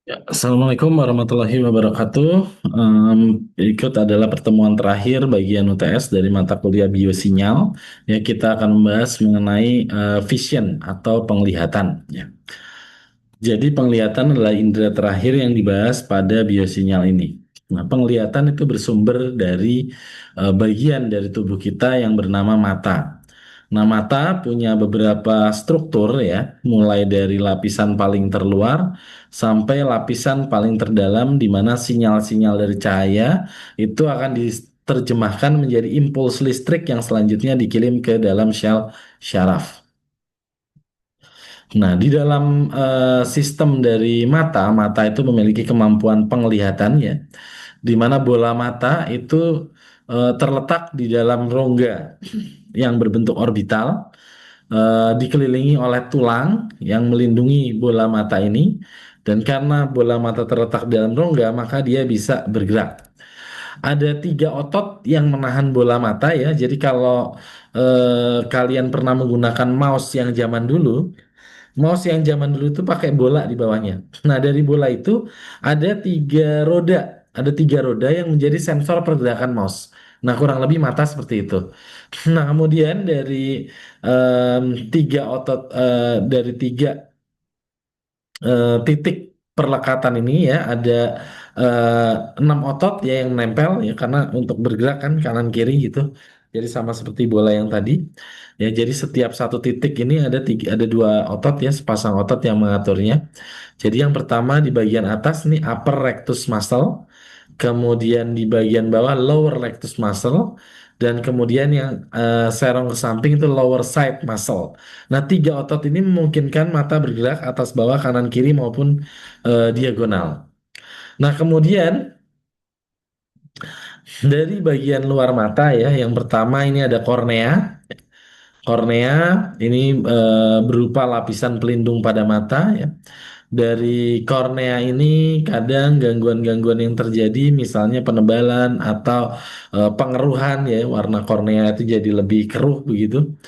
Ya, Assalamualaikum warahmatullahi wabarakatuh. Berikut adalah pertemuan terakhir bagian UTS dari mata kuliah biosinyal. Ya, kita akan membahas mengenai vision atau penglihatan. Ya. Jadi penglihatan adalah indera terakhir yang dibahas pada biosinyal ini. Nah, penglihatan itu bersumber dari bagian dari tubuh kita yang bernama mata. Nah, mata punya beberapa struktur ya, mulai dari lapisan paling terluar sampai lapisan paling terdalam di mana sinyal-sinyal dari cahaya itu akan diterjemahkan menjadi impuls listrik yang selanjutnya dikirim ke dalam sel syaraf. Nah, di dalam sistem dari mata, mata itu memiliki kemampuan penglihatan ya, di mana bola mata itu terletak di dalam rongga yang berbentuk orbital, dikelilingi oleh tulang yang melindungi bola mata ini, dan karena bola mata terletak di dalam rongga, maka dia bisa bergerak. Ada tiga otot yang menahan bola mata ya, jadi kalau kalian pernah menggunakan mouse yang zaman dulu, mouse yang zaman dulu itu pakai bola di bawahnya. Nah, dari bola itu ada tiga roda yang menjadi sensor pergerakan mouse. Nah, kurang lebih mata seperti itu. Nah, kemudian tiga otot dari tiga titik perlekatan ini ya ada eh, 6 otot ya yang nempel ya karena untuk bergerak kan kanan kiri gitu. Jadi sama seperti bola yang tadi. Ya, jadi setiap satu titik ini ada 2 otot ya, sepasang otot yang mengaturnya. Jadi yang pertama di bagian atas nih upper rectus muscle, kemudian di bagian bawah lower rectus muscle, dan kemudian yang serong ke samping itu lower side muscle. Nah, tiga otot ini memungkinkan mata bergerak atas bawah kanan kiri maupun diagonal. Nah, kemudian dari bagian luar mata ya, yang pertama ini ada kornea. Kornea ini berupa lapisan pelindung pada mata ya. Dari kornea ini kadang gangguan-gangguan yang terjadi misalnya penebalan atau pengeruhan ya, warna kornea itu jadi lebih keruh begitu.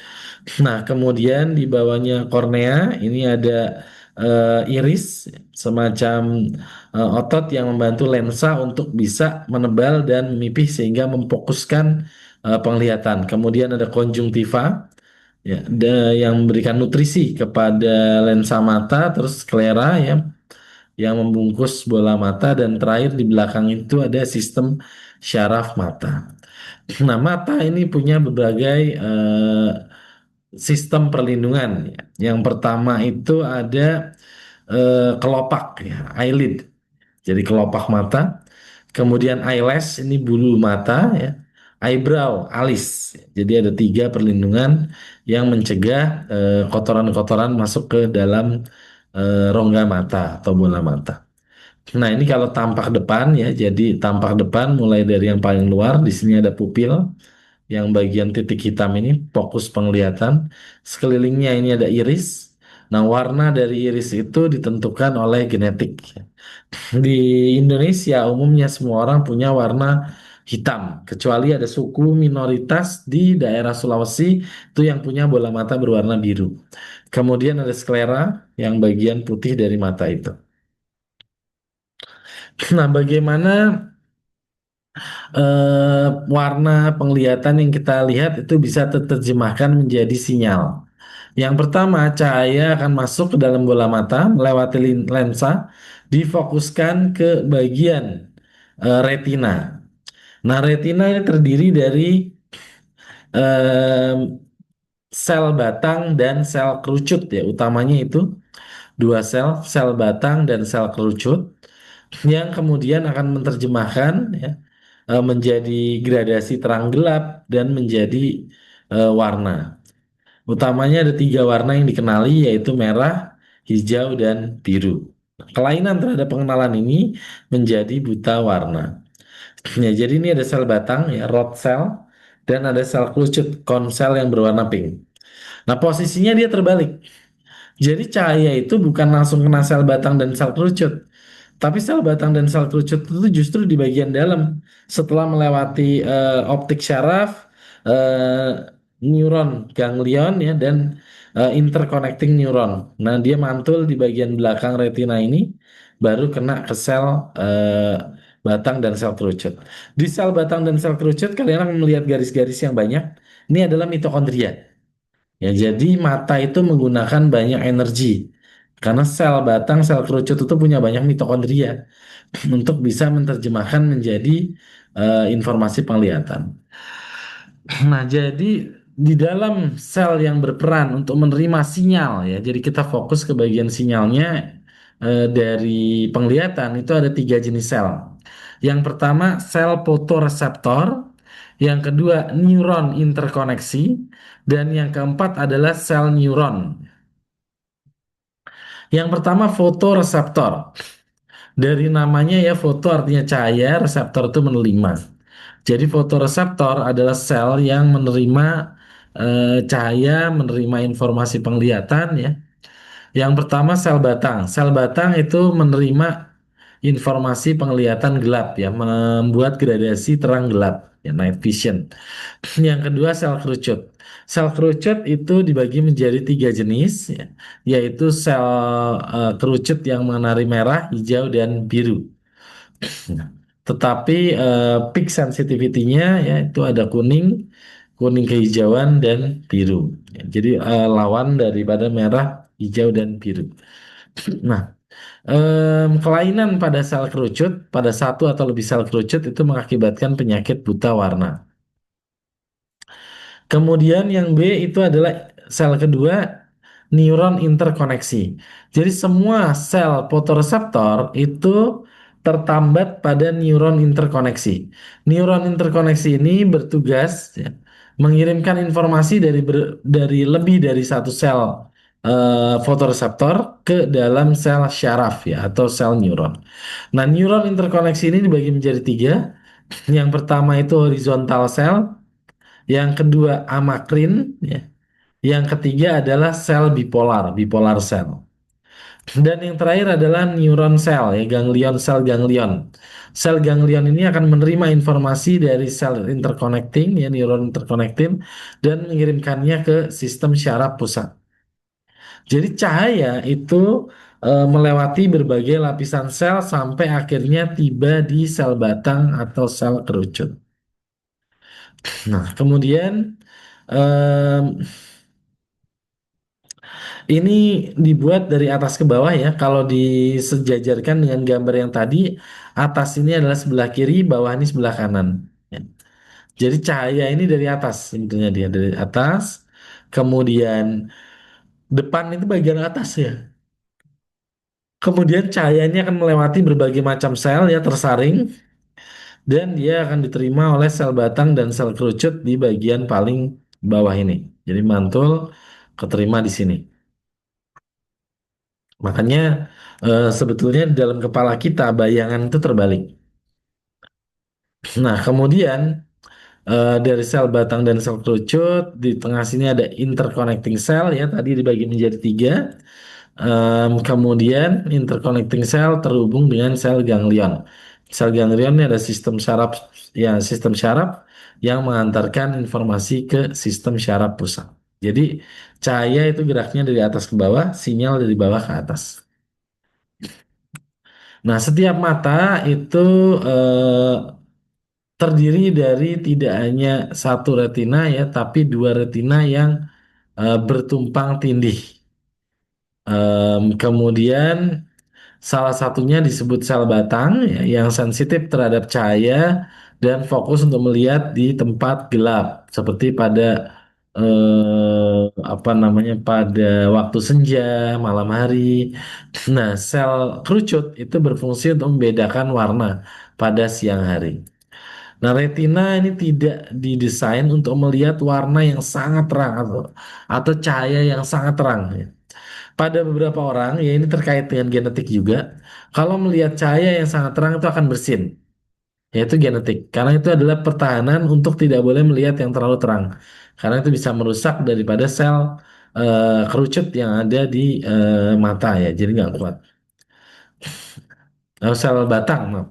Nah, kemudian di bawahnya kornea ini ada iris, semacam otot yang membantu lensa untuk bisa menebal dan memipih sehingga memfokuskan penglihatan. Kemudian ada konjungtiva ya, yang memberikan nutrisi kepada lensa mata, terus sklera ya yang membungkus bola mata, dan terakhir di belakang itu ada sistem syaraf mata. Nah, mata ini punya berbagai sistem perlindungan ya. Yang pertama itu ada kelopak ya, eyelid. Jadi kelopak mata. Kemudian eyelash ini bulu mata ya. Eyebrow, alis. Jadi ada tiga perlindungan yang mencegah kotoran-kotoran masuk ke dalam rongga mata atau bola mata. Nah, ini kalau tampak depan ya. Jadi tampak depan mulai dari yang paling luar, di sini ada pupil yang bagian titik hitam ini fokus penglihatan. Sekelilingnya ini ada iris. Nah, warna dari iris itu ditentukan oleh genetik. Di Indonesia umumnya semua orang punya warna hitam, kecuali ada suku minoritas di daerah Sulawesi itu yang punya bola mata berwarna biru. Kemudian ada sklera yang bagian putih dari mata itu. Nah, bagaimana warna penglihatan yang kita lihat itu bisa terjemahkan menjadi sinyal? Yang pertama, cahaya akan masuk ke dalam bola mata melewati lensa, difokuskan ke bagian retina. Nah, retina ini terdiri dari em, sel batang dan sel kerucut ya, utamanya itu 2 sel, sel batang dan sel kerucut, yang kemudian akan menerjemahkan ya, menjadi gradasi terang gelap dan menjadi warna. Utamanya ada 3 warna yang dikenali yaitu merah, hijau, dan biru. Kelainan terhadap pengenalan ini menjadi buta warna. Ya, jadi ini ada sel batang ya, rod cell, dan ada sel kerucut, cone cell yang berwarna pink. Nah, posisinya dia terbalik. Jadi cahaya itu bukan langsung kena sel batang dan sel kerucut, tapi sel batang dan sel kerucut itu justru di bagian dalam setelah melewati optik syaraf, neuron ganglion ya, dan interconnecting neuron. Nah, dia mantul di bagian belakang retina ini, baru kena ke sel batang dan sel kerucut. Di sel batang dan sel kerucut, kalian akan melihat garis-garis yang banyak. Ini adalah mitokondria. Ya, jadi mata itu menggunakan banyak energi. Karena sel batang, sel kerucut itu punya banyak mitokondria untuk bisa menerjemahkan menjadi informasi penglihatan. Nah, jadi di dalam sel yang berperan untuk menerima sinyal ya, jadi kita fokus ke bagian sinyalnya dari penglihatan itu ada tiga jenis sel. Yang pertama sel fotoreseptor, yang kedua neuron interkoneksi, dan yang keempat adalah sel neuron. Yang pertama fotoreseptor. Dari namanya ya foto artinya cahaya, reseptor itu menerima. Jadi fotoreseptor adalah sel yang menerima cahaya, menerima informasi penglihatan ya. Yang pertama sel batang. Sel batang itu menerima informasi penglihatan gelap ya, membuat gradasi terang gelap ya, night vision. Yang kedua sel kerucut. Sel kerucut itu dibagi menjadi tiga jenis ya, yaitu sel kerucut yang mengenari merah, hijau, dan biru. Nah, tetapi peak sensitivity-nya ya itu ada kuning, kuning kehijauan dan biru. Ya, jadi lawan daripada merah, hijau dan biru. Nah, kelainan pada sel kerucut, pada satu atau lebih sel kerucut itu mengakibatkan penyakit buta warna. Kemudian yang B itu adalah sel kedua, neuron interkoneksi. Jadi semua sel fotoreseptor itu tertambat pada neuron interkoneksi. Neuron interkoneksi ini bertugas ya, mengirimkan informasi dari lebih dari satu sel fotoreseptor ke dalam sel syaraf ya atau sel neuron. Nah, neuron interkoneksi ini dibagi menjadi tiga. Yang pertama itu horizontal cell, yang kedua amakrin, ya. Yang ketiga adalah sel bipolar, bipolar cell. Dan yang terakhir adalah neuron cell, ya, ganglion sel ganglion. Sel ganglion ini akan menerima informasi dari sel interconnecting, ya, neuron interconnecting, dan mengirimkannya ke sistem syaraf pusat. Jadi cahaya itu melewati berbagai lapisan sel sampai akhirnya tiba di sel batang atau sel kerucut. Nah, kemudian em, ini dibuat dari atas ke bawah ya. Kalau disejajarkan dengan gambar yang tadi, atas ini adalah sebelah kiri, bawah ini sebelah kanan. Ya. Jadi cahaya ini dari atas, sebetulnya dia dari atas. Kemudian depan itu bagian atas ya. Kemudian cahaya ini akan melewati berbagai macam sel ya tersaring dan dia akan diterima oleh sel batang dan sel kerucut di bagian paling bawah ini. Jadi mantul keterima di sini. Makanya sebetulnya di dalam kepala kita bayangan itu terbalik. Nah, kemudian dari sel batang dan sel kerucut di tengah sini ada interconnecting cell ya tadi dibagi menjadi tiga. Kemudian interconnecting cell terhubung dengan sel ganglion. Sel ganglion ini ada sistem syaraf ya sistem syaraf yang mengantarkan informasi ke sistem syaraf pusat. Jadi cahaya itu geraknya dari atas ke bawah, sinyal dari bawah ke atas. Nah, setiap mata itu eh, terdiri dari tidak hanya satu retina ya, tapi dua retina yang bertumpang tindih. Kemudian salah satunya disebut sel batang ya, yang sensitif terhadap cahaya dan fokus untuk melihat di tempat gelap, seperti pada apa namanya pada waktu senja, malam hari. Nah, sel kerucut itu berfungsi untuk membedakan warna pada siang hari. Nah, retina ini tidak didesain untuk melihat warna yang sangat terang atau cahaya yang sangat terang. Ya. Pada beberapa orang, ya ini terkait dengan genetik juga, kalau melihat cahaya yang sangat terang itu akan bersin, yaitu genetik. Karena itu adalah pertahanan untuk tidak boleh melihat yang terlalu terang. Karena itu bisa merusak daripada sel kerucut yang ada di mata ya, jadi nggak kuat. Sel batang, maaf.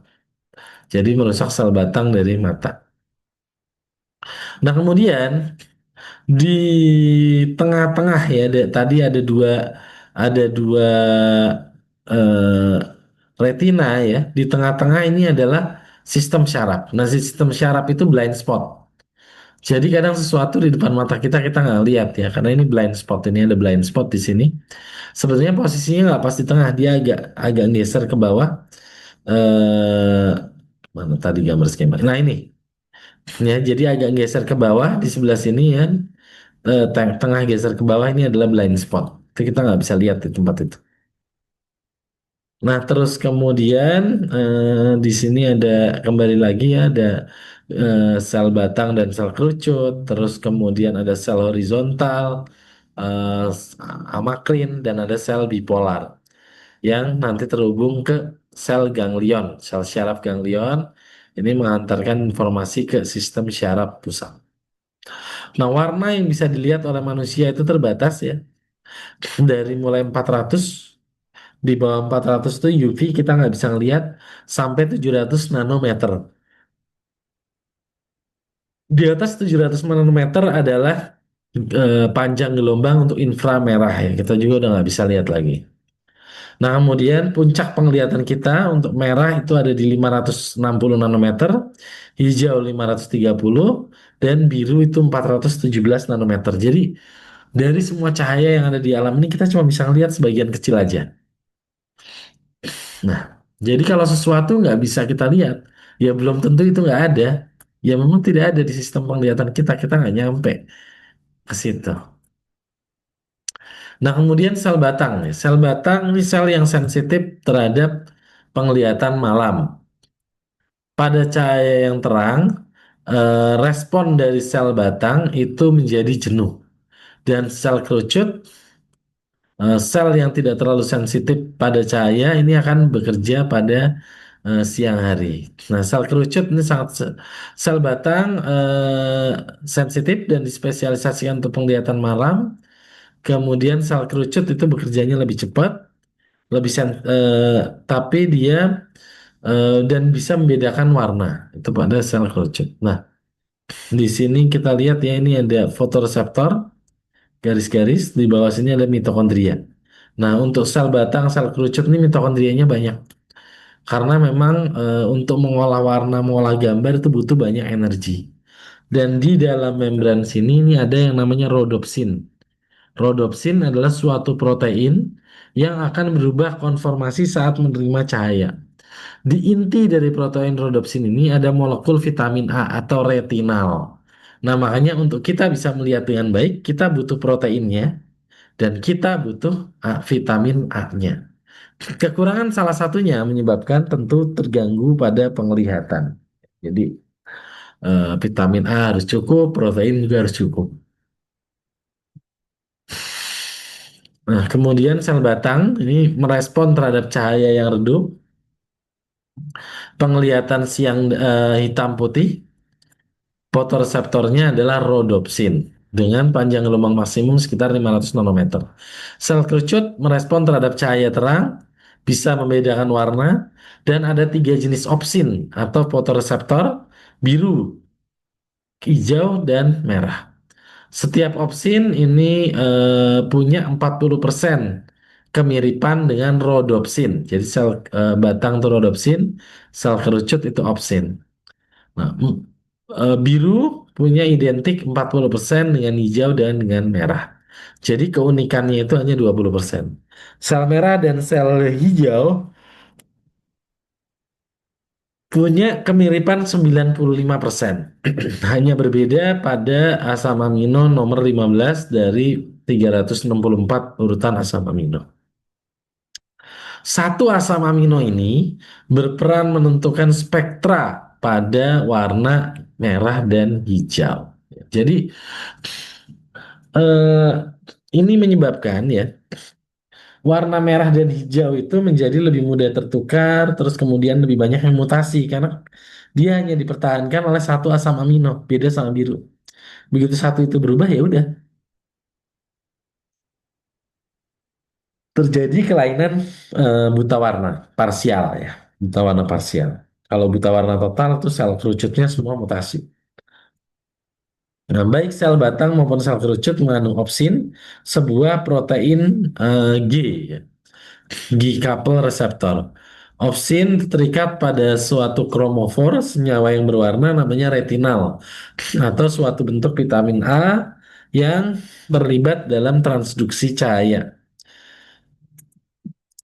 Jadi merusak sel batang dari mata. Nah, kemudian Di tengah-tengah ya, tadi ada dua eh, retina ya. Di tengah-tengah ini adalah sistem syaraf. Nah, sistem syaraf itu blind spot. Jadi kadang sesuatu di depan mata kita nggak lihat ya, karena ini blind spot. Ini ada blind spot di sini. Sebetulnya posisinya nggak pas di tengah, dia agak agak geser ke bawah. Eh Mana tadi gambar skema? Nah ini ya, jadi agak geser ke bawah di sebelah sini ya. Tengah geser ke bawah ini adalah blind spot. Itu kita nggak bisa lihat di tempat itu. Nah, terus kemudian di sini ada kembali lagi ya, ada sel batang dan sel kerucut, terus kemudian ada sel horizontal, eh, amakrin, dan ada sel bipolar yang nanti terhubung ke sel ganglion, sel syaraf ganglion. Ini mengantarkan informasi ke sistem syaraf pusat. Nah, warna yang bisa dilihat oleh manusia itu terbatas ya. Dari mulai 400, di bawah 400 itu UV kita nggak bisa ngelihat, sampai 700 nanometer. Di atas 700 nanometer adalah panjang gelombang untuk inframerah ya. Kita juga udah nggak bisa lihat lagi. Nah, kemudian puncak penglihatan kita untuk merah itu ada di 560 nanometer, hijau 530, dan biru itu 417 nanometer. Jadi dari semua cahaya yang ada di alam ini kita cuma bisa ngelihat sebagian kecil aja. Nah, jadi kalau sesuatu nggak bisa kita lihat, ya belum tentu itu nggak ada. Ya memang tidak ada di sistem penglihatan kita nggak nyampe ke situ. Nah, kemudian sel batang. Sel batang ini sel yang sensitif terhadap penglihatan malam. Pada cahaya yang terang, respon dari sel batang itu menjadi jenuh. Dan sel kerucut, sel yang tidak terlalu sensitif pada cahaya ini akan bekerja pada siang hari. Nah, sel kerucut ini sel batang sensitif dan dispesialisasikan untuk penglihatan malam. Kemudian sel kerucut itu bekerjanya lebih cepat, tapi dia dan bisa membedakan warna itu pada sel kerucut. Nah, di sini kita lihat ya, ini ada fotoreseptor garis-garis, di bawah sini ada mitokondria. Nah, untuk sel batang, sel kerucut ini mitokondrianya banyak. Karena memang untuk mengolah warna, mengolah gambar itu butuh banyak energi. Dan di dalam membran sini ini ada yang namanya rodopsin. Rodopsin adalah suatu protein yang akan berubah konformasi saat menerima cahaya. Di inti dari protein rodopsin ini ada molekul vitamin A atau retinal. Nah, makanya untuk kita bisa melihat dengan baik, kita butuh proteinnya dan kita butuh vitamin A-nya. Kekurangan salah satunya menyebabkan tentu terganggu pada penglihatan. Jadi vitamin A harus cukup, protein juga harus cukup. Nah, kemudian sel batang ini merespon terhadap cahaya yang redup, penglihatan siang hitam putih. Fotoreseptornya adalah rodopsin dengan panjang gelombang maksimum sekitar 500 nanometer. Sel kerucut merespon terhadap cahaya terang, bisa membedakan warna, dan ada tiga jenis opsin atau fotoreseptor, biru, hijau, dan merah. Setiap opsin ini punya 40% kemiripan dengan rodopsin. Jadi sel batang itu rodopsin, sel kerucut itu opsin. Nah, biru punya identik 40% dengan hijau dan dengan merah. Jadi keunikannya itu hanya 20%. Sel merah dan sel hijau punya kemiripan 95%. Hanya berbeda pada asam amino nomor 15 dari 364 urutan asam amino. Satu asam amino ini berperan menentukan spektra pada warna merah dan hijau. Jadi eh, ini menyebabkan ya warna merah dan hijau itu menjadi lebih mudah tertukar, terus kemudian lebih banyak yang mutasi karena dia hanya dipertahankan oleh satu asam amino, beda sama biru. Begitu satu itu berubah ya udah terjadi kelainan buta warna parsial ya, buta warna parsial. Kalau buta warna total tuh sel kerucutnya semua mutasi. Nah, baik sel batang maupun sel kerucut mengandung opsin, sebuah protein G, ya, G couple receptor. Opsin terikat pada suatu kromofor senyawa yang berwarna namanya retinal atau suatu bentuk vitamin A yang terlibat dalam transduksi cahaya.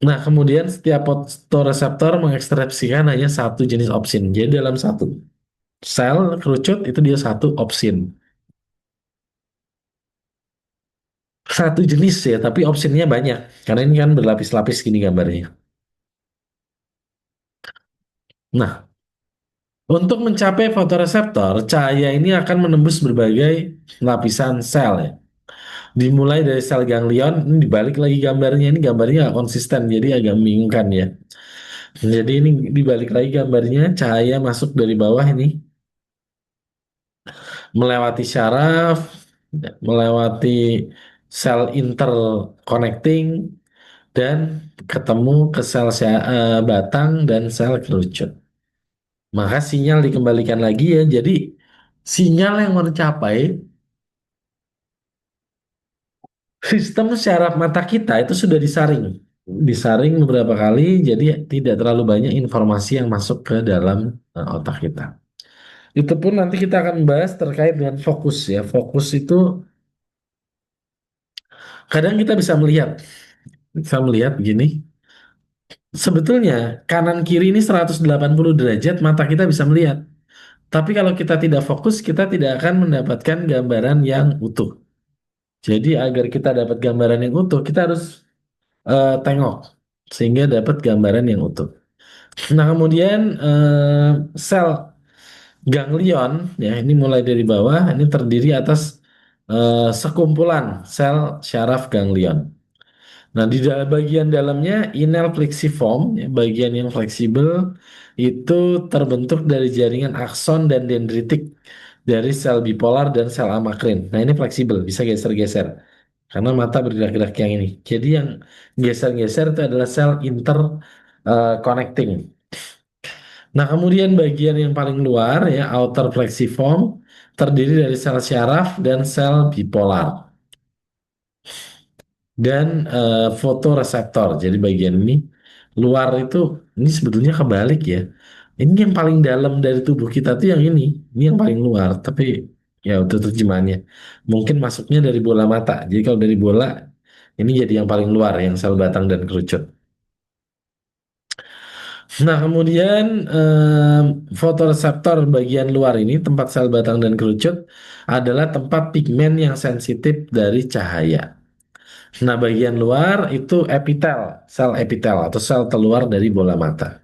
Nah, kemudian setiap fotoreseptor mengekspresikan hanya satu jenis opsin. Jadi dalam satu sel kerucut itu dia satu opsin. Satu jenis ya, tapi opsinya banyak. Karena ini kan berlapis-lapis gini gambarnya. Nah, untuk mencapai fotoreseptor, cahaya ini akan menembus berbagai lapisan sel ya. Dimulai dari sel ganglion, ini dibalik lagi gambarnya. Ini gambarnya nggak konsisten, jadi agak membingungkan ya. Jadi ini dibalik lagi gambarnya, cahaya masuk dari bawah ini, melewati syaraf, melewati sel interconnecting, dan ketemu ke sel batang dan sel kerucut. Maka sinyal dikembalikan lagi ya. Jadi sinyal yang mencapai sistem syaraf mata kita itu sudah disaring. Disaring beberapa kali, jadi tidak terlalu banyak informasi yang masuk ke dalam otak kita. Itu pun nanti kita akan bahas terkait dengan fokus ya. Fokus itu kadang kita bisa melihat begini. Sebetulnya kanan kiri ini 180 derajat mata kita bisa melihat. Tapi kalau kita tidak fokus, kita tidak akan mendapatkan gambaran yang utuh. Jadi agar kita dapat gambaran yang utuh, kita harus tengok sehingga dapat gambaran yang utuh. Nah, kemudian sel ganglion ya ini mulai dari bawah, ini terdiri atas sekumpulan sel syaraf ganglion. Nah, di bagian dalamnya inel plexiform, ya, bagian yang fleksibel itu terbentuk dari jaringan akson dan dendritik dari sel bipolar dan sel amakrin. Nah, ini fleksibel, bisa geser-geser karena mata bergerak-gerak yang ini. Jadi yang geser-geser itu adalah sel interconnecting. Nah, kemudian bagian yang paling luar ya outer plexiform terdiri dari sel syaraf dan sel bipolar dan fotoreseptor. Jadi bagian ini luar itu ini sebetulnya kebalik ya. Ini yang paling dalam dari tubuh kita tuh yang ini yang paling luar. Tapi ya udah terjemahannya. Mungkin masuknya dari bola mata. Jadi kalau dari bola ini jadi yang paling luar yang sel batang dan kerucut. Nah, kemudian fotoreseptor bagian luar ini tempat sel batang dan kerucut adalah tempat pigmen yang sensitif dari cahaya. Nah, bagian luar itu epitel, sel epitel atau sel keluar dari bola mata.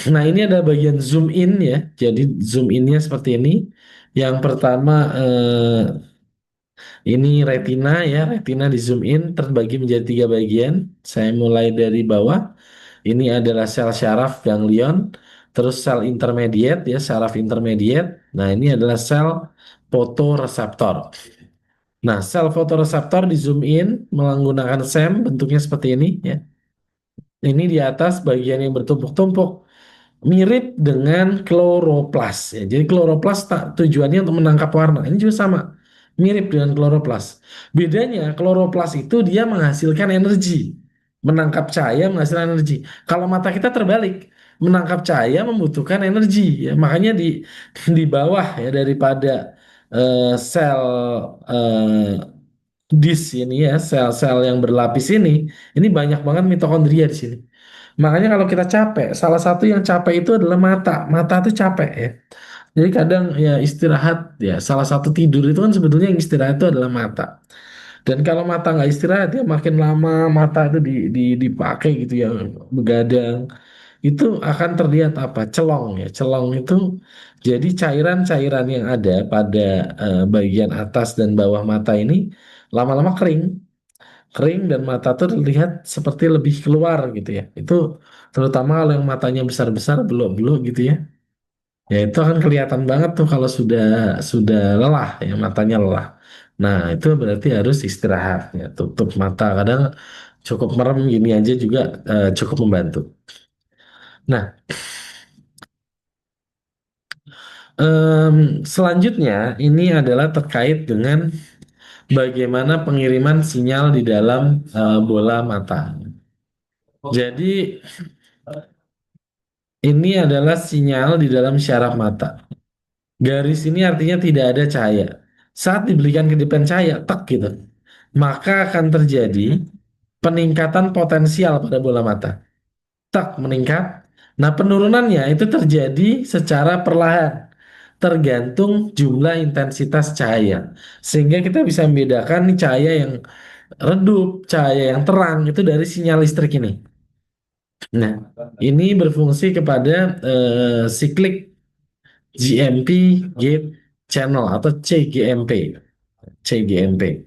Nah, ini ada bagian zoom in ya. Jadi zoom innya seperti ini. Yang pertama ini retina ya, retina di zoom in terbagi menjadi tiga bagian. Saya mulai dari bawah. Ini adalah sel syaraf ganglion, terus sel intermediate ya, syaraf intermediate. Nah, ini adalah sel fotoreseptor. Nah, sel fotoreseptor di zoom in menggunakan SEM bentuknya seperti ini ya. Ini di atas bagian yang bertumpuk-tumpuk mirip dengan kloroplas ya. Jadi kloroplas tujuannya untuk menangkap warna. Ini juga sama, mirip dengan kloroplas. Bedanya kloroplas itu dia menghasilkan energi, menangkap cahaya menghasilkan energi. Kalau mata kita terbalik, menangkap cahaya membutuhkan energi ya. Makanya di bawah ya daripada sel dis ini ya, sel-sel yang berlapis ini banyak banget mitokondria di sini. Makanya kalau kita capek, salah satu yang capek itu adalah mata. Mata itu capek ya. Jadi kadang ya istirahat ya, salah satu tidur itu kan sebetulnya yang istirahat itu adalah mata. Dan kalau mata nggak istirahat ya makin lama mata itu dipakai gitu ya, begadang. Itu akan terlihat apa? Celong ya. Celong itu jadi cairan-cairan yang ada pada bagian atas dan bawah mata ini lama-lama kering, kering dan mata tuh terlihat seperti lebih keluar gitu ya. Itu terutama kalau yang matanya besar-besar, belok-belok gitu ya. Ya itu akan kelihatan banget tuh kalau sudah lelah ya matanya lelah. Nah, itu berarti harus istirahat ya, tutup mata. Kadang cukup merem gini aja juga cukup membantu. Nah, Selanjutnya ini adalah terkait dengan bagaimana pengiriman sinyal di dalam bola mata. Jadi ini adalah sinyal di dalam syaraf mata. Garis ini artinya tidak ada cahaya. Saat diberikan kedipan cahaya, tek gitu, maka akan terjadi peningkatan potensial pada bola mata. Tak meningkat. Nah, penurunannya itu terjadi secara perlahan, tergantung jumlah intensitas cahaya. Sehingga kita bisa membedakan nih cahaya yang redup, cahaya yang terang itu dari sinyal listrik ini. Nah, ini berfungsi kepada cyclic GMP gate channel atau CGMP. CGMP.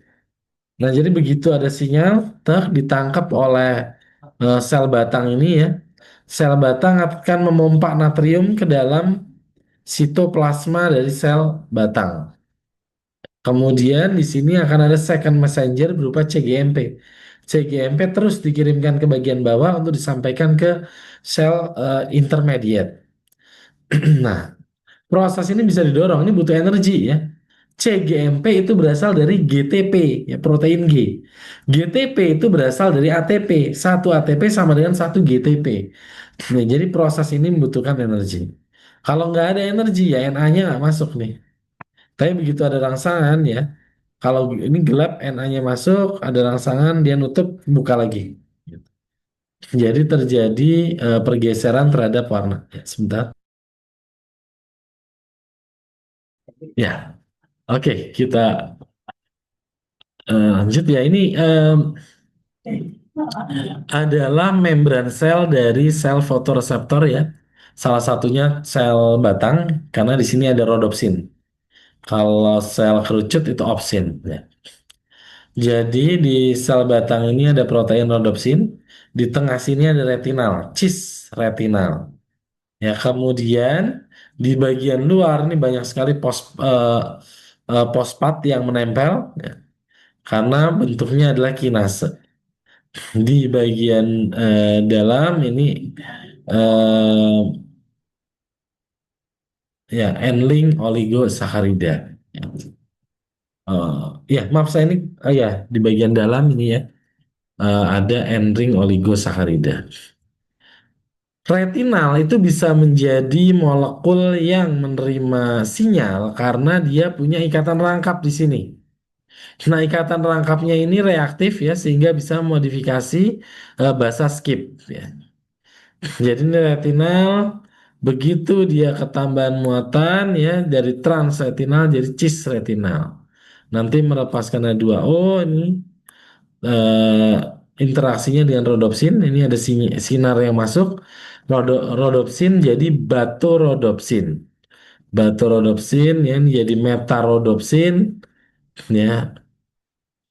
Nah, jadi begitu ada sinyal, ditangkap oleh sel batang ini ya. Sel batang akan memompa natrium ke dalam sitoplasma dari sel batang. Kemudian di sini akan ada second messenger berupa CGMP. CGMP terus dikirimkan ke bagian bawah untuk disampaikan ke sel intermediate. Nah, proses ini bisa didorong, ini butuh energi ya. CGMP itu berasal dari GTP, ya protein G. GTP itu berasal dari ATP. Satu ATP sama dengan satu GTP. Nah, jadi proses ini membutuhkan energi. Kalau nggak ada energi, ya Na-nya nggak masuk nih. Tapi begitu ada rangsangan ya, kalau ini gelap Na-nya masuk, ada rangsangan, dia nutup, buka lagi. Jadi terjadi pergeseran terhadap warna. Ya, sebentar. Ya, oke, kita lanjut ya. Ini adalah membran sel dari sel fotoreseptor ya. Salah satunya sel batang karena di sini ada rodopsin. Kalau sel kerucut itu opsin ya. Jadi di sel batang ini ada protein rodopsin, di tengah sini ada retinal, cis retinal. Ya, kemudian di bagian luar ini banyak sekali fosfat yang menempel ya, karena bentuknya adalah kinase. Di bagian dalam ini eh, ya N-link oligosakarida. Ya, maaf saya ini ya di bagian dalam ini ya ada N-ring oligosakarida. Retinal itu bisa menjadi molekul yang menerima sinyal karena dia punya ikatan rangkap di sini. Nah, ikatan rangkapnya ini reaktif ya sehingga bisa memodifikasi basa skip ya. Jadi ini retinal begitu dia ketambahan muatan ya dari transretinal jadi cisretinal. Nanti melepaskan A2O ini eh, interaksinya dengan rodopsin. Ini ada sinar yang masuk. Rodopsin jadi batorodopsin. Batorodopsin ya ini jadi metarodopsin ya.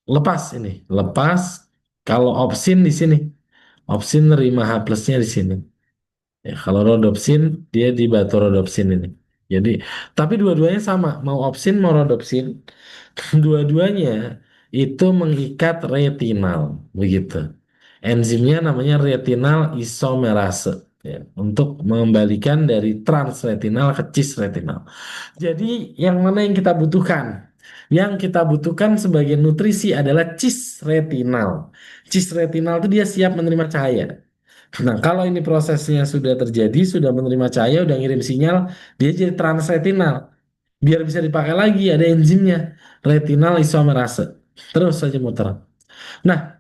Lepas ini, lepas kalau opsin di sini. Opsin nerima H plusnya di sini. Ya, kalau rodopsin dia di batorodopsin ini. Jadi, tapi dua-duanya sama, mau opsin mau rodopsin, dua-duanya itu mengikat retinal, begitu. Enzimnya namanya retinal isomerase, ya, untuk mengembalikan dari transretinal ke cisretinal. Jadi, yang mana yang kita butuhkan? Yang kita butuhkan sebagai nutrisi adalah cisretinal. Cisretinal itu dia siap menerima cahaya. Nah, kalau ini prosesnya sudah terjadi, sudah menerima cahaya, udah ngirim sinyal, dia jadi transretinal. Biar bisa dipakai lagi, ada enzimnya, retinal isomerase. Terus saja muter. Nah,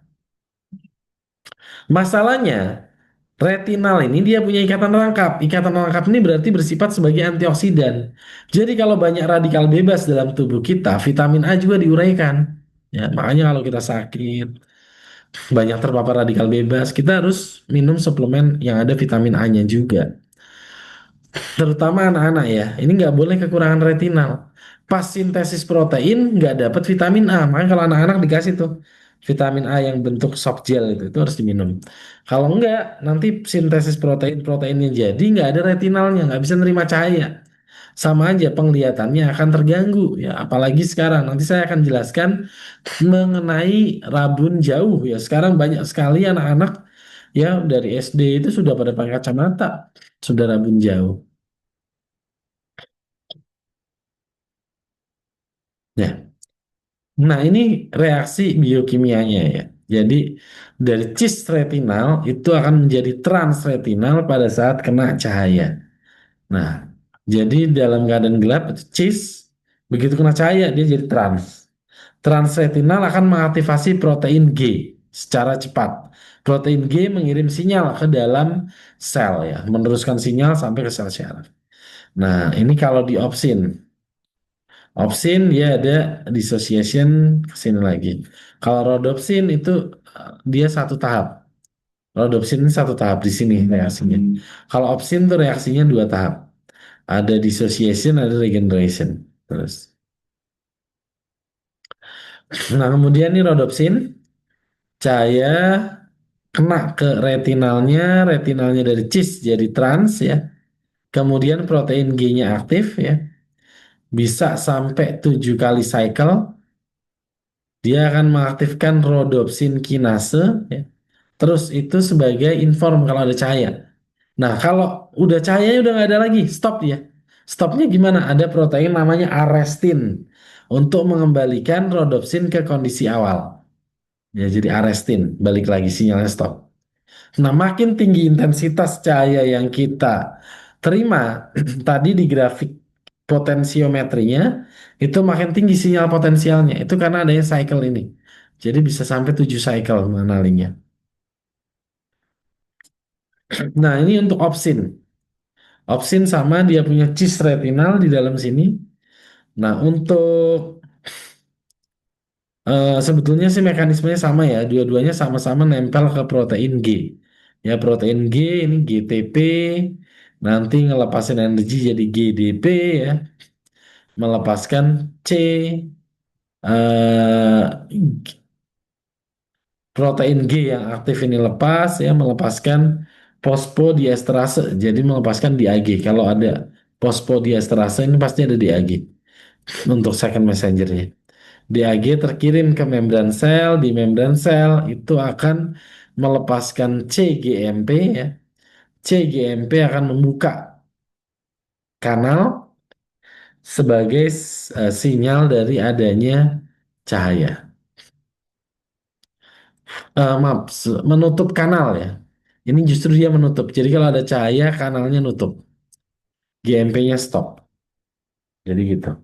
masalahnya, retinal ini dia punya ikatan rangkap. Ikatan rangkap ini berarti bersifat sebagai antioksidan. Jadi kalau banyak radikal bebas dalam tubuh kita, vitamin A juga diuraikan. Ya, makanya kalau kita sakit, banyak terpapar radikal bebas, kita harus minum suplemen yang ada vitamin A-nya juga. Terutama anak-anak ya, ini nggak boleh kekurangan retinal. Pas sintesis protein nggak dapat vitamin A, makanya kalau anak-anak dikasih tuh vitamin A yang bentuk soft gel itu harus diminum. Kalau enggak, nanti sintesis proteinnya jadi nggak ada retinalnya, nggak bisa nerima cahaya. Sama aja penglihatannya akan terganggu ya, apalagi sekarang. Nanti saya akan jelaskan mengenai rabun jauh ya. Sekarang banyak sekali anak-anak ya dari SD itu sudah pada pakai kacamata, sudah rabun jauh. Ya. Nah, ini reaksi biokimianya ya. Jadi dari cis retinal itu akan menjadi transretinal pada saat kena cahaya. Nah, jadi dalam keadaan gelap itu cis, begitu kena cahaya dia jadi trans. Transretinal akan mengaktifasi protein G secara cepat. Protein G mengirim sinyal ke dalam sel ya, meneruskan sinyal sampai ke sel syaraf. Nah, ini kalau di opsin. Opsin dia ada dissociation ke sini lagi. Kalau rhodopsin itu dia satu tahap. Rhodopsin ini satu tahap di sini reaksinya. Kalau opsin tuh reaksinya dua tahap. Ada dissociation, ada regeneration. Terus. Nah, kemudian nih rhodopsin cahaya kena ke retinalnya, retinalnya dari cis jadi trans ya. Kemudian protein G-nya aktif ya. Bisa sampai 7 kali cycle. Dia akan mengaktifkan rhodopsin kinase ya. Terus itu sebagai inform kalau ada cahaya. Nah, kalau udah cahaya udah nggak ada lagi, stop dia. Stopnya gimana? Ada protein namanya arestin untuk mengembalikan rhodopsin ke kondisi awal. Ya, jadi arestin, balik lagi sinyalnya stop. Nah, makin tinggi intensitas cahaya yang kita terima tadi di grafik potensiometrinya, itu makin tinggi sinyal potensialnya. Itu karena adanya cycle ini. Jadi bisa sampai 7 cycle mengenalinya. Nah, ini untuk opsin. Opsin sama dia punya cis retinal di dalam sini. Nah, untuk sebetulnya sih mekanismenya sama ya. Dua-duanya sama-sama nempel ke protein G. Ya, protein G ini GTP nanti ngelepasin energi jadi GDP ya, melepaskan C protein G yang aktif ini lepas ya melepaskan fosfodiesterase jadi melepaskan DAG. Kalau ada fosfodiesterase ini pasti ada DAG untuk second messengernya. DAG terkirim ke membran sel, di membran sel itu akan melepaskan cGMP ya. cGMP akan membuka kanal sebagai sinyal dari adanya cahaya. Maaf, menutup kanal ya. Ini justru dia menutup. Jadi kalau ada cahaya, kanalnya nutup. GMP-nya stop. Jadi gitu.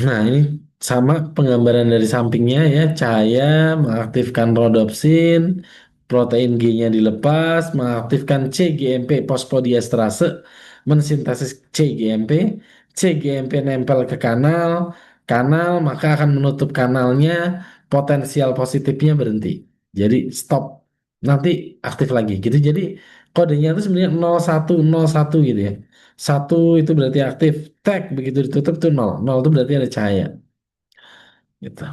Nah, ini sama penggambaran dari sampingnya ya. Cahaya mengaktifkan rhodopsin, protein G-nya dilepas, mengaktifkan cGMP fosfodiesterase, mensintesis cGMP, cGMP nempel ke kanal, kanal maka akan menutup kanalnya, potensial positifnya berhenti. Jadi stop. Nanti aktif lagi gitu. Jadi kodenya itu sebenarnya 0101 gitu ya. Satu itu berarti aktif, tag begitu ditutup tuh nol. Nol itu berarti ada cahaya. Gitu.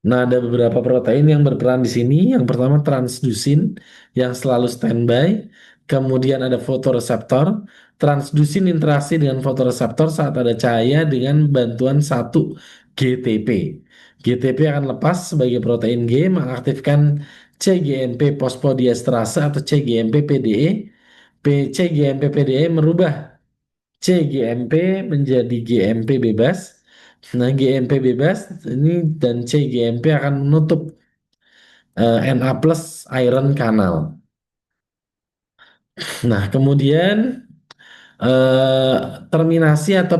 Nah, ada beberapa protein yang berperan di sini. Yang pertama transdusin yang selalu standby. Kemudian ada fotoreseptor. Transdusin interaksi dengan fotoreseptor saat ada cahaya dengan bantuan satu GTP. GTP akan lepas sebagai protein G mengaktifkan cGMP fosfodiesterase atau cGMP PDE. cGMP PDE merubah cGMP menjadi GMP bebas. Nah, GMP bebas ini dan cGMP akan menutup Na plus iron kanal. Nah, kemudian eh, terminasi atau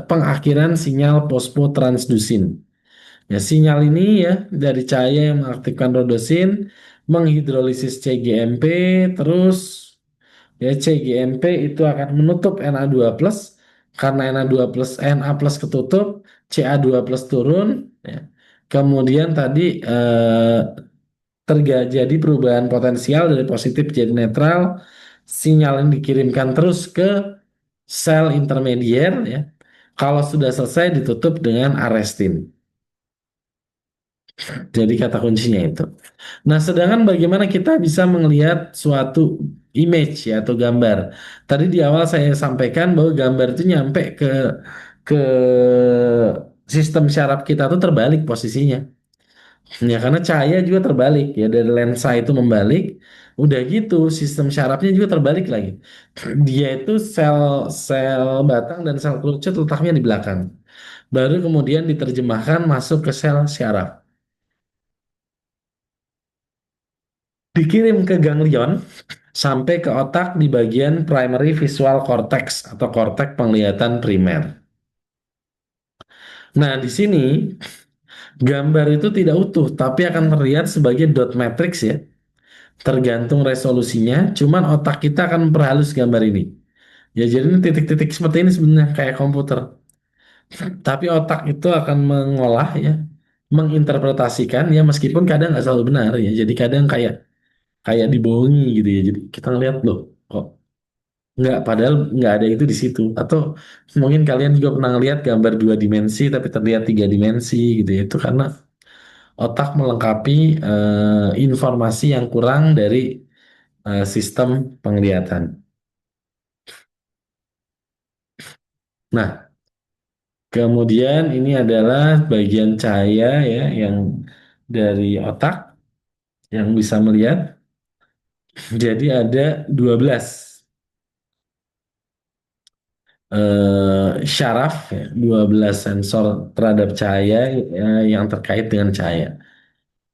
pengakhiran sinyal fosfotransdusin. Ya, sinyal ini ya dari cahaya yang mengaktifkan rodosin, menghidrolisis cGMP, terus ya cGMP itu akan menutup Na2 plus karena Na2 plus Na plus ketutup, Ca2 plus turun. Ya. Kemudian tadi terjadi perubahan potensial dari positif jadi netral, sinyal yang dikirimkan terus ke sel intermedier ya. Kalau sudah selesai ditutup dengan arestin. Jadi kata kuncinya itu. Nah, sedangkan bagaimana kita bisa melihat suatu image ya atau gambar. Tadi di awal saya sampaikan bahwa gambar itu nyampe ke sistem syaraf kita tuh terbalik posisinya. Ya karena cahaya juga terbalik ya dari lensa itu membalik, udah gitu sistem syarafnya juga terbalik lagi. Dia itu sel sel batang dan sel kerucut letaknya di belakang. Baru kemudian diterjemahkan masuk ke sel syaraf. Dikirim ke ganglion sampai ke otak di bagian primary visual cortex atau korteks penglihatan primer. Nah, di sini gambar itu tidak utuh, tapi akan terlihat sebagai dot matrix ya, tergantung resolusinya. Cuman otak kita akan memperhalus gambar ini. Ya, jadi ini titik-titik seperti ini sebenarnya kayak komputer. Tapi otak itu akan mengolah ya, menginterpretasikan ya meskipun kadang nggak selalu benar ya. Jadi kadang kayak kayak dibohongi gitu ya. Jadi kita ngeliat loh, kok nggak, padahal nggak ada itu di situ. Atau mungkin kalian juga pernah lihat gambar dua dimensi tapi terlihat tiga dimensi gitu ya. Itu karena otak melengkapi informasi yang kurang dari sistem penglihatan. Nah, kemudian ini adalah bagian cahaya ya yang dari otak yang bisa melihat. Jadi ada 12 syaraf, ya, 12 sensor terhadap cahaya yang terkait dengan cahaya.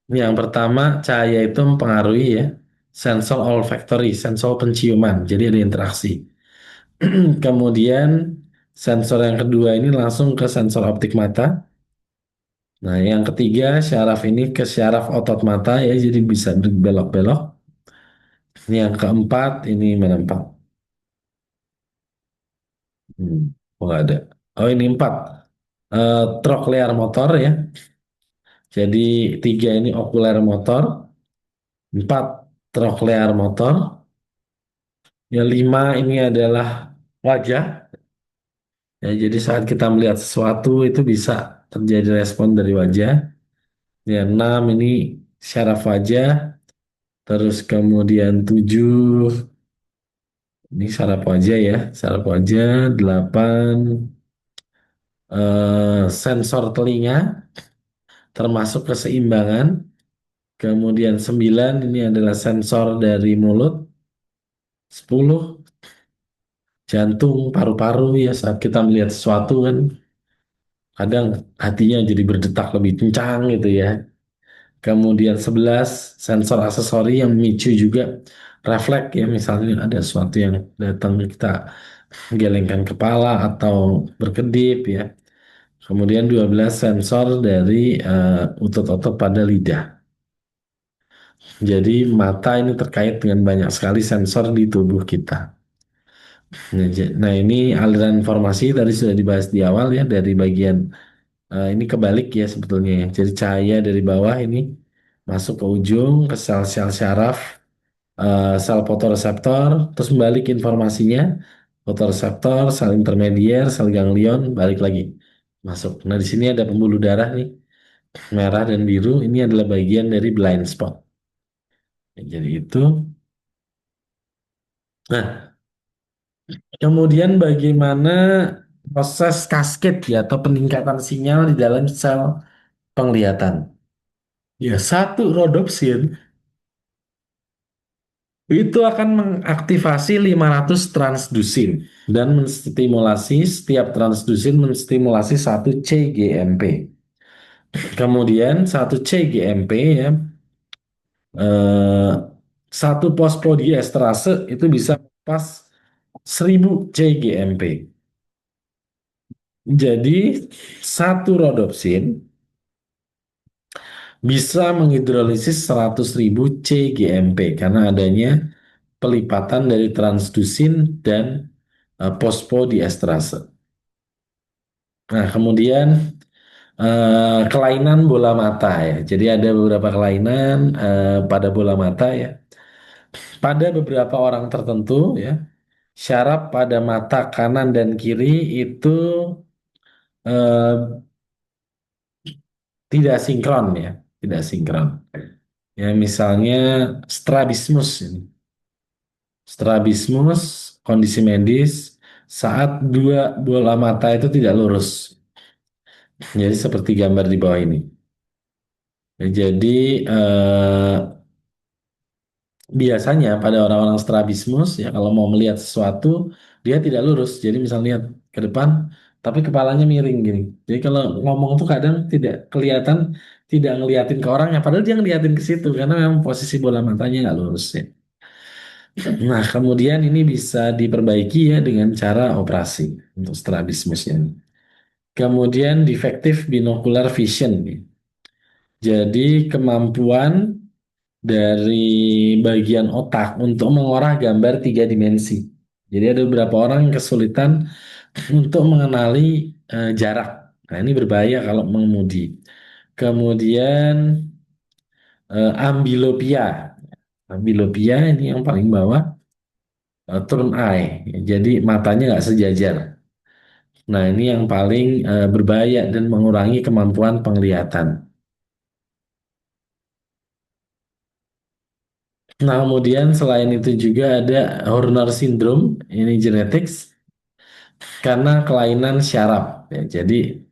Yang pertama, cahaya itu mempengaruhi ya sensor olfactory, sensor penciuman. Jadi ada interaksi. Kemudian sensor yang kedua ini langsung ke sensor optik mata. Nah, yang ketiga syaraf ini ke syaraf otot mata ya, jadi bisa berbelok-belok. Yang keempat ini menempel. Hmm, oh nggak ada. Oh ini empat. Trochlear motor ya. Jadi tiga ini okuler motor, empat trochlear motor, yang lima ini adalah wajah. Ya, jadi saat kita melihat sesuatu itu bisa terjadi respon dari wajah. Ya, enam ini syaraf wajah, terus kemudian tujuh ini syaraf wajah ya, syaraf wajah, delapan sensor telinga, termasuk keseimbangan. Kemudian 9 ini adalah sensor dari mulut. 10 jantung, paru-paru ya saat kita melihat sesuatu kan kadang hatinya jadi berdetak lebih kencang gitu ya. Kemudian 11 sensor aksesori yang memicu juga refleks ya misalnya ada sesuatu yang datang kita gelengkan kepala atau berkedip ya. Kemudian 12 sensor dari otot-otot pada lidah. Jadi mata ini terkait dengan banyak sekali sensor di tubuh kita. Nah, nah, ini aliran informasi tadi sudah dibahas di awal ya dari bagian ini kebalik ya sebetulnya ya. Jadi cahaya dari bawah ini masuk ke ujung ke sel-sel syaraf, sel fotoreseptor, terus balik informasinya fotoreseptor, sel intermedier, sel ganglion, balik lagi masuk. Nah di sini ada pembuluh darah nih merah dan biru. Ini adalah bagian dari blind spot. Ya, jadi itu. Nah, kemudian bagaimana proses cascade ya atau peningkatan sinyal di dalam sel penglihatan? Ya, satu rodopsin itu akan mengaktifasi 500 transdusin dan menstimulasi setiap transdusin menstimulasi satu cGMP. Kemudian satu cGMP ya eh, satu fosfodiesterase itu bisa pas 1000 cGMP. Jadi satu rodopsin bisa menghidrolisis 100.000 cGMP karena adanya pelipatan dari transdusin dan fosfodiesterase. Nah, kemudian kelainan bola mata ya. Jadi ada beberapa kelainan pada bola mata ya. Pada beberapa orang tertentu ya, syaraf pada mata kanan dan kiri itu eh, tidak sinkron ya, tidak sinkron. Ya, misalnya strabismus ini. Strabismus, kondisi medis saat dua bola mata itu tidak lurus. Jadi seperti gambar di bawah ini. Jadi eh, biasanya pada orang-orang strabismus ya kalau mau melihat sesuatu dia tidak lurus. Jadi misalnya lihat ke depan tapi kepalanya miring gini. Jadi kalau ngomong tuh kadang tidak kelihatan tidak ngeliatin ke orangnya padahal dia ngeliatin ke situ karena memang posisi bola matanya nggak lurus ya. Nah, kemudian ini bisa diperbaiki ya dengan cara operasi untuk strabismusnya. Kemudian defective binocular vision. Jadi kemampuan dari bagian otak untuk mengolah gambar tiga dimensi. Jadi ada beberapa orang yang kesulitan untuk mengenali jarak. Nah, ini berbahaya kalau mengemudi. Kemudian ambiliopia. Ambiliopia ini yang paling bawah, turn eye. Jadi matanya nggak sejajar. Nah, ini yang paling berbahaya dan mengurangi kemampuan penglihatan. Nah, kemudian selain itu juga ada Horner syndrome, ini genetics karena kelainan syaraf. Ya, jadi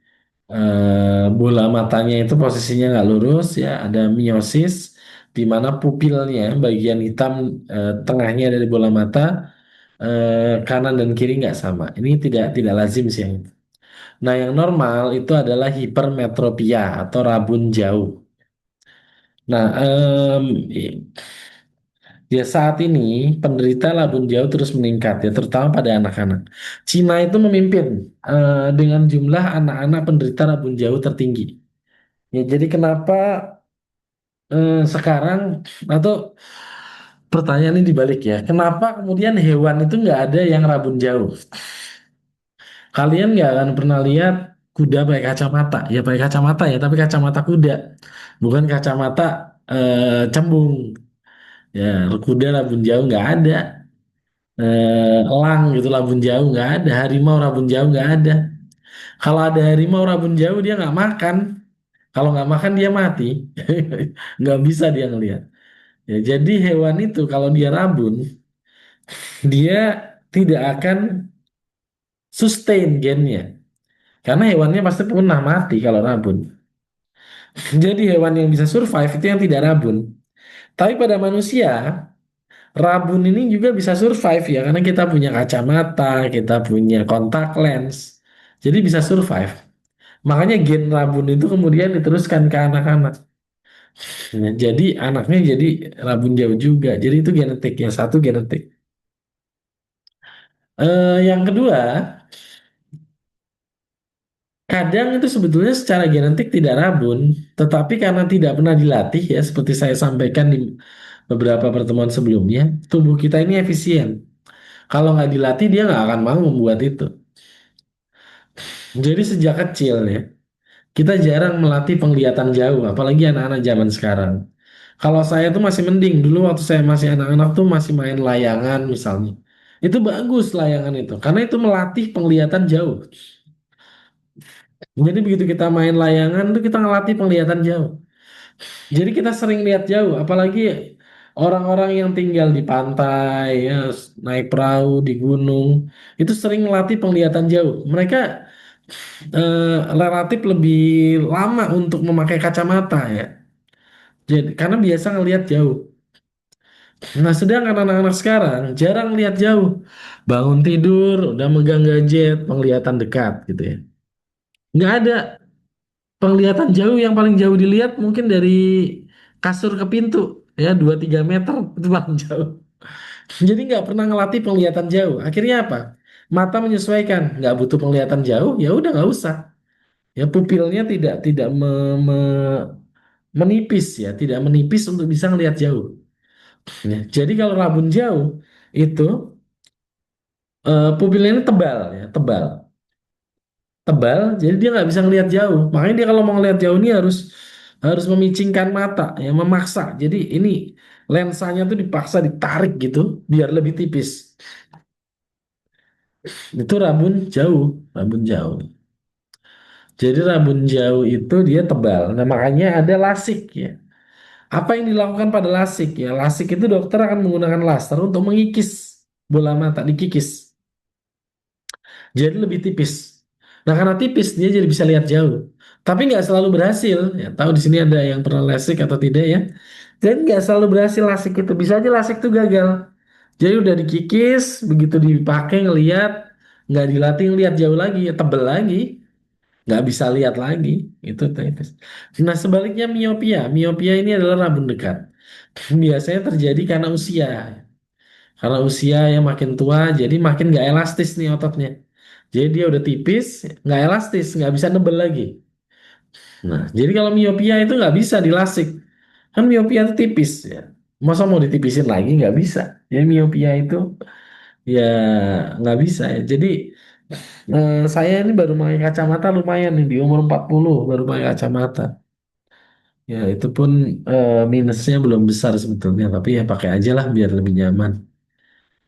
bola matanya itu posisinya nggak lurus, ya ada miosis di mana pupilnya bagian hitam tengahnya dari bola mata kanan dan kiri nggak sama. Ini tidak lazim sih yang itu. Nah, yang normal itu adalah hipermetropia atau rabun jauh. Nah, ya saat ini penderita labun jauh terus meningkat ya, terutama pada anak-anak. Cina itu memimpin dengan jumlah anak-anak penderita labun jauh tertinggi. Ya, jadi kenapa sekarang atau pertanyaan ini dibalik ya, kenapa kemudian hewan itu nggak ada yang rabun jauh? Kalian nggak akan pernah lihat kuda pakai kacamata, ya pakai kacamata ya, tapi kacamata kuda, bukan kacamata cembung. Ya, kuda rabun jauh nggak ada. Elang gitu rabun jauh nggak ada, harimau rabun jauh nggak ada. Kalau ada harimau rabun jauh dia nggak makan, kalau nggak makan dia mati. Nggak bisa dia ngelihat. Ya, jadi hewan itu kalau dia rabun dia tidak akan sustain gennya karena hewannya pasti punah mati kalau rabun. Jadi hewan yang bisa survive itu yang tidak rabun. Tapi pada manusia rabun ini juga bisa survive ya karena kita punya kacamata, kita punya kontak lens. Jadi bisa survive. Makanya gen rabun itu kemudian diteruskan ke anak-anak. Nah, jadi anaknya jadi rabun jauh juga. Jadi itu genetik. Yang satu genetik. Yang kedua, kadang itu sebetulnya secara genetik tidak rabun, tetapi karena tidak pernah dilatih ya, seperti saya sampaikan di beberapa pertemuan sebelumnya, tubuh kita ini efisien. Kalau nggak dilatih dia nggak akan mau membuat itu. Jadi sejak kecil ya, kita jarang melatih penglihatan jauh, apalagi anak-anak zaman sekarang. Kalau saya tuh masih mending, dulu waktu saya masih anak-anak tuh masih main layangan misalnya. Itu bagus layangan itu, karena itu melatih penglihatan jauh. Jadi begitu kita main layangan tuh kita ngelatih penglihatan jauh. Jadi kita sering lihat jauh, apalagi orang-orang yang tinggal di pantai, ya, naik perahu di gunung, itu sering melatih penglihatan jauh. Mereka relatif lebih lama untuk memakai kacamata ya. Jadi karena biasa ngelihat jauh. Nah, sedangkan anak-anak sekarang jarang lihat jauh. Bangun tidur udah megang gadget, penglihatan dekat gitu ya. Nggak ada penglihatan jauh, yang paling jauh dilihat mungkin dari kasur ke pintu ya 2-3 meter itu paling jauh. Jadi nggak pernah ngelatih penglihatan jauh. Akhirnya apa? Mata menyesuaikan, nggak butuh penglihatan jauh, ya udah nggak usah. Ya pupilnya tidak menipis ya, tidak menipis untuk bisa ngelihat jauh. Ya, jadi kalau rabun jauh itu pupilnya ini tebal ya, tebal, tebal. Jadi dia nggak bisa ngelihat jauh. Makanya dia kalau mau ngelihat jauh ini harus harus memicingkan mata, ya memaksa. Jadi ini lensanya tuh dipaksa ditarik gitu biar lebih tipis. Itu rabun jauh, rabun jauh. Jadi rabun jauh itu dia tebal. Nah, makanya ada lasik ya. Apa yang dilakukan pada lasik ya? Lasik itu dokter akan menggunakan laser untuk mengikis bola mata, dikikis. Jadi lebih tipis. Nah, karena tipis dia jadi bisa lihat jauh. Tapi nggak selalu berhasil. Ya, tahu di sini ada yang pernah lasik atau tidak ya? Dan nggak selalu berhasil lasik itu. Bisa aja lasik itu gagal. Jadi udah dikikis, begitu dipakai ngelihat, nggak dilatih ngelihat jauh lagi, ya tebel lagi, nggak bisa lihat lagi. Itu tipis. Nah sebaliknya miopia, miopia ini adalah rabun dekat. Biasanya terjadi karena usia. Karena usia yang makin tua, jadi makin nggak elastis nih ototnya. Jadi dia udah tipis, nggak elastis, nggak bisa nebel lagi. Nah, jadi kalau miopia itu nggak bisa dilasik. Kan miopia itu tipis ya. Masa mau ditipisin lagi nggak bisa. Jadi miopia itu ya nggak bisa ya. Jadi saya ini baru pakai kacamata lumayan nih di umur 40 baru pakai kacamata. Ya itu pun minusnya belum besar sebetulnya, tapi ya pakai aja lah biar lebih nyaman.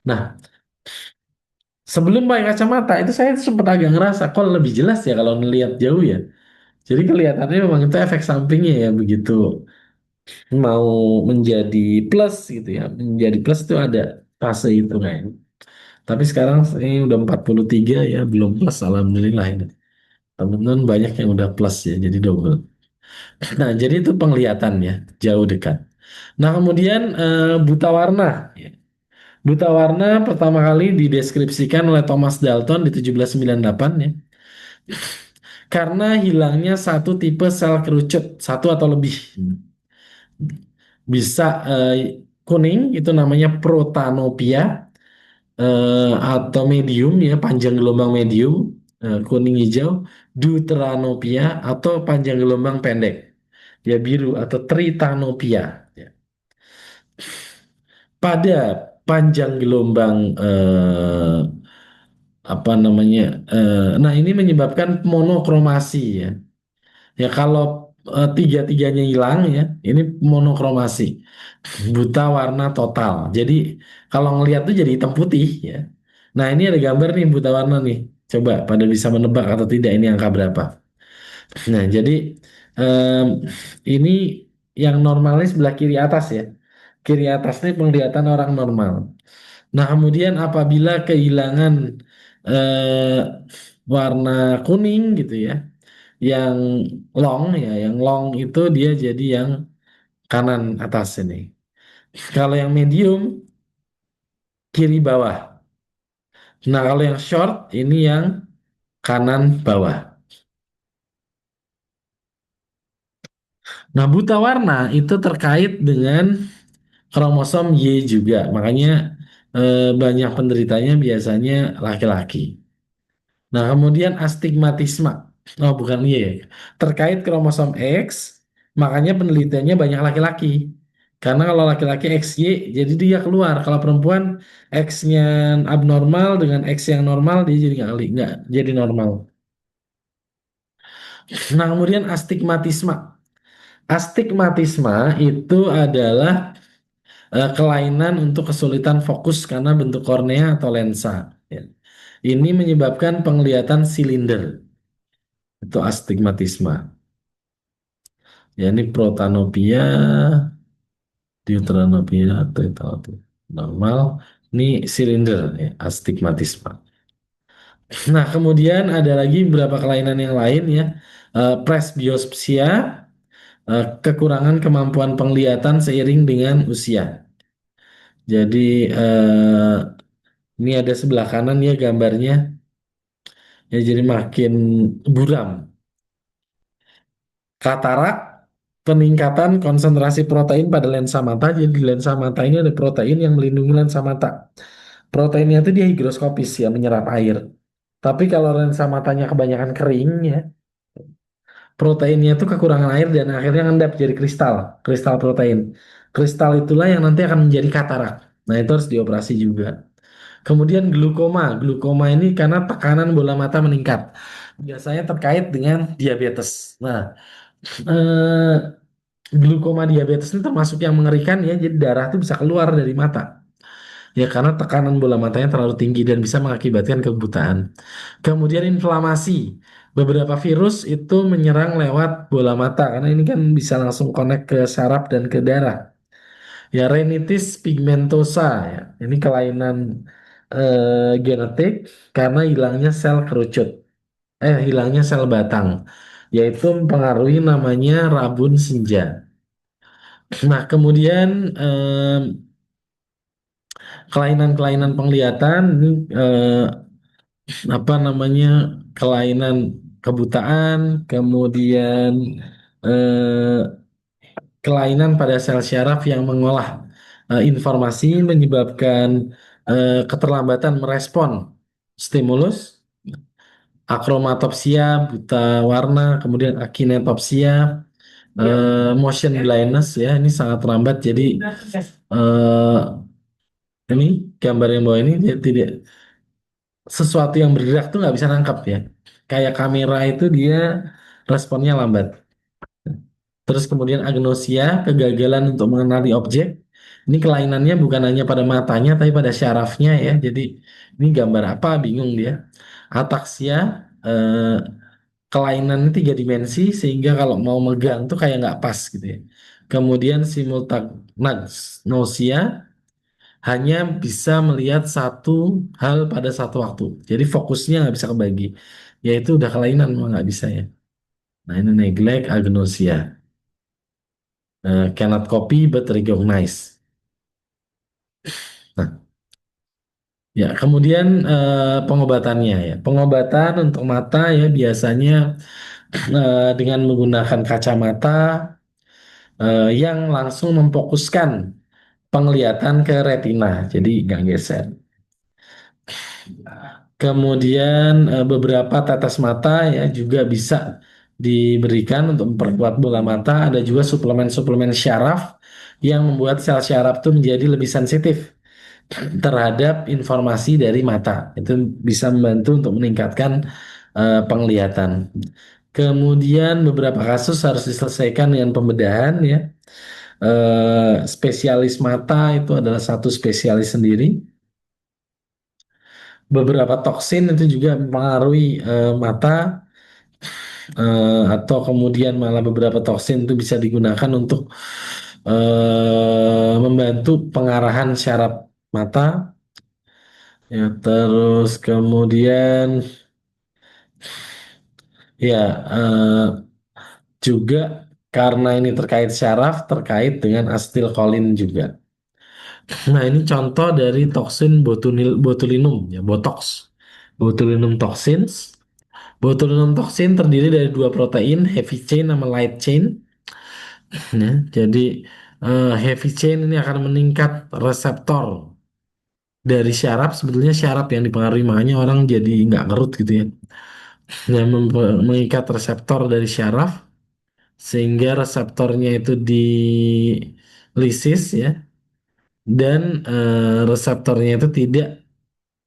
Nah, sebelum pakai kacamata itu saya sempat agak ngerasa kok lebih jelas ya kalau ngelihat jauh ya. Jadi kelihatannya memang itu efek sampingnya ya begitu mau menjadi plus gitu ya. Menjadi plus itu ada fase itu kayaknya. Tapi sekarang ini udah 43 ya belum plus alhamdulillah ini. Teman-teman banyak yang udah plus ya jadi double. Nah, jadi itu penglihatan ya jauh dekat. Nah, kemudian buta warna. Ya. Buta warna pertama kali dideskripsikan oleh Thomas Dalton di 1798 ya. Karena hilangnya satu tipe sel kerucut, satu atau lebih. Bisa kuning, itu namanya protanopia, atau medium ya, panjang gelombang medium, kuning hijau, deuteranopia, atau panjang gelombang pendek, ya biru, atau tritanopia. Ya. Pada panjang gelombang apa namanya, nah ini menyebabkan monokromasi ya. Ya kalau tiga-tiganya hilang ya, ini monokromasi, buta warna total. Jadi kalau ngelihat tuh jadi hitam putih ya. Nah ini ada gambar nih buta warna nih. Coba pada bisa menebak atau tidak ini angka berapa? Nah jadi em, ini yang normalnya sebelah kiri atas ya. Kiri atas ini penglihatan orang normal. Nah kemudian apabila kehilangan eh, warna kuning gitu ya, yang long ya, yang long itu dia jadi yang kanan atas ini. Kalau yang medium kiri bawah. Nah, kalau yang short ini yang kanan bawah. Nah, buta warna itu terkait dengan kromosom Y juga. Makanya banyak penderitanya biasanya laki-laki. Nah, kemudian astigmatisme. Oh, bukan Y. Terkait kromosom X, makanya penelitiannya banyak laki-laki. Karena kalau laki-laki XY, jadi dia keluar. Kalau perempuan X-nya abnormal dengan X yang normal, dia jadi nggak jadi normal. Nah, kemudian astigmatisme. Astigmatisme itu adalah kelainan untuk kesulitan fokus karena bentuk kornea atau lensa. Ya. Ini menyebabkan penglihatan silinder. Itu astigmatisme. Ya, ini protanopia, deuteranopia, atau itu normal. Ini silinder, ya, astigmatisme. Nah, kemudian ada lagi beberapa kelainan yang lain ya. Presbiopsia, kekurangan kemampuan penglihatan seiring dengan usia. Jadi ini ada sebelah kanan ya gambarnya. Ya, jadi makin buram. Katarak, peningkatan konsentrasi protein pada lensa mata. Jadi di lensa mata ini ada protein yang melindungi lensa mata. Proteinnya itu dia higroskopis ya, menyerap air. Tapi kalau lensa matanya kebanyakan kering ya, proteinnya itu kekurangan air dan akhirnya ngendap jadi kristal, kristal protein. Kristal itulah yang nanti akan menjadi katarak. Nah, itu harus dioperasi juga. Kemudian glukoma. Glukoma ini karena tekanan bola mata meningkat. Biasanya terkait dengan diabetes. Nah, eh, glukoma diabetes ini termasuk yang mengerikan ya. Jadi darah itu bisa keluar dari mata. Ya karena tekanan bola matanya terlalu tinggi dan bisa mengakibatkan kebutaan. Kemudian inflamasi. Beberapa virus itu menyerang lewat bola mata karena ini kan bisa langsung connect ke saraf dan ke darah. Ya rinitis pigmentosa ya. Ini kelainan genetik karena hilangnya sel kerucut. Hilangnya sel batang. yaitu mempengaruhi namanya rabun senja. Nah, kemudian kelainan-kelainan penglihatan ini apa namanya kelainan kebutaan, kemudian eh, kelainan pada sel syaraf yang mengolah informasi menyebabkan keterlambatan merespon stimulus, akromatopsia, buta warna, kemudian akinetopsia, motion blindness ya, ini sangat lambat. Jadi eh, ini gambar yang bawah ini dia tidak sesuatu yang bergerak tuh nggak bisa nangkap ya. Kayak kamera itu dia responnya lambat. Terus kemudian agnosia, kegagalan untuk mengenali objek. Ini kelainannya bukan hanya pada matanya, tapi pada syarafnya ya. Jadi ini gambar apa? Bingung dia. Ataksia, eh, kelainan ini tiga dimensi sehingga kalau mau megang tuh kayak nggak pas gitu ya. Kemudian simultagnosia hanya bisa melihat satu hal pada satu waktu. Jadi fokusnya nggak bisa kebagi. Yaitu udah kelainan mah nggak bisa ya. Nah ini neglect agnosia. Cannot copy but recognize. Nah, ya kemudian pengobatannya ya. Pengobatan untuk mata ya biasanya dengan menggunakan kacamata yang langsung memfokuskan penglihatan ke retina. Jadi nggak geser. Kemudian beberapa tetes mata ya juga bisa diberikan untuk memperkuat bola mata. Ada juga suplemen-suplemen syaraf yang membuat sel syaraf itu menjadi lebih sensitif terhadap informasi dari mata. Itu bisa membantu untuk meningkatkan penglihatan. Kemudian beberapa kasus harus diselesaikan dengan pembedahan ya. Spesialis mata itu adalah satu spesialis sendiri. Beberapa toksin itu juga mempengaruhi mata atau kemudian malah beberapa toksin itu bisa digunakan untuk membantu pengarahan syaraf mata. Ya, terus kemudian ya juga karena ini terkait syaraf, terkait dengan asetilkolin juga. Nah, ini contoh dari toksin botulinum, ya, botox. Botulinum toxins. Botulinum toxin terdiri dari dua protein, heavy chain sama light chain. Ya, jadi heavy chain ini akan meningkat reseptor dari syaraf. Sebetulnya syaraf yang dipengaruhi makanya orang jadi nggak ngerut gitu ya. Yang mengikat reseptor dari syaraf sehingga reseptornya itu dilisis ya dan reseptornya itu tidak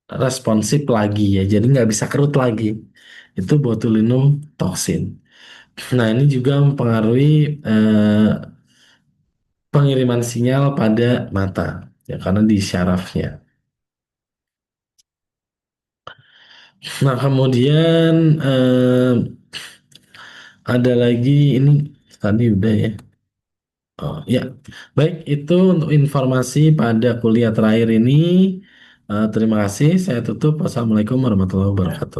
responsif lagi ya jadi nggak bisa kerut lagi itu botulinum toxin. Nah ini juga mempengaruhi eh, pengiriman sinyal pada mata ya karena di syarafnya. Nah kemudian ada lagi ini tadi udah ya. Oh ya, baik itu untuk informasi pada kuliah terakhir ini. Terima kasih. Saya tutup. Wassalamualaikum warahmatullahi wabarakatuh.